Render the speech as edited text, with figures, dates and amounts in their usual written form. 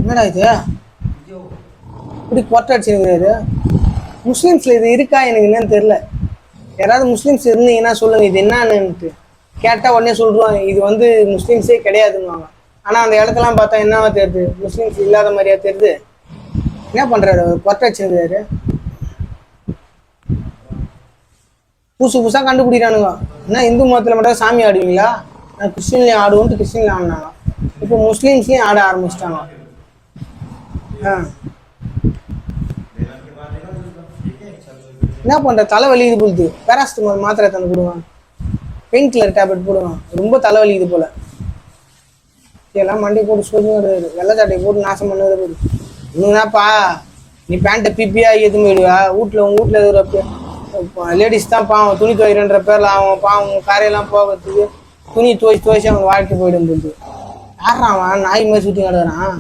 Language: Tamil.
என்னடா இது இப்படி கொட்டை அடிச்சுருக்காரு? முஸ்லீம்ஸில் இது இருக்கா எனக்கு என்னன்னு தெரில. யாராவது முஸ்லீம்ஸ் இருந்தீங்கன்னா சொல்லுங்கள் இது என்னன்னுட்டு. கேட்டால் உடனே சொல்லிடுவாங்க இது வந்து முஸ்லீம்ஸே கிடையாதுன்னுவாங்க. ஆனால் அந்த இடத்தெல்லாம் பார்த்தா என்னவா தெரியுது? முஸ்லீம்ஸ் இல்லாத மாதிரியா தெரியுது. என்ன பண்ணுறாரு? கொட்டை அடிச்சுருக்காரு. புதுசு புதுசாக கண்டுபிடிக்கிறானுங்க. என்ன இந்து மதத்தில் மட்டும் சாமி ஆடுவீங்களா? நான் கிறிஸ்டின்லேயும் ஆடுவோன்ட்டு கிறிஸ்டின்ல ஆடினாங்க. இப்போ முஸ்லீம்ஸ்லேயும் ஆட ஆரம்பிச்சிட்டாங்க. என்ன பண்ணுற? தலைவலி இது போகுது. பேராசிட்டமால் மாத்திரை தந்து போடுவான், பெயின் கில்லர் டேப்லெட் போடுவான். ரொம்ப தலைவலி இது போல். இதெல்லாம் மண்டி போட்டு சொல்லி வருவாரு. வெள்ளை சட்டையை போட்டு நாசம் பண்ணுறது போது. இன்னும்னாப்பா நீ பேண்ட்டை பிபியாக எதுவும் போயிடுவா. வீட்டில் உங்கள் வீட்டில் எதுவும் லேடிஸ் தான் பாவம் துணி துவைக்கிறன்ற பேரில் அவன் பாவம் காரையெல்லாம் போகிறதுக்கு துணி துவைச்சி அவன் வாழ்க்கை போயிடும். யாரான் அவன் நாய் மாதிரி சுற்றி கிடக்குறான்.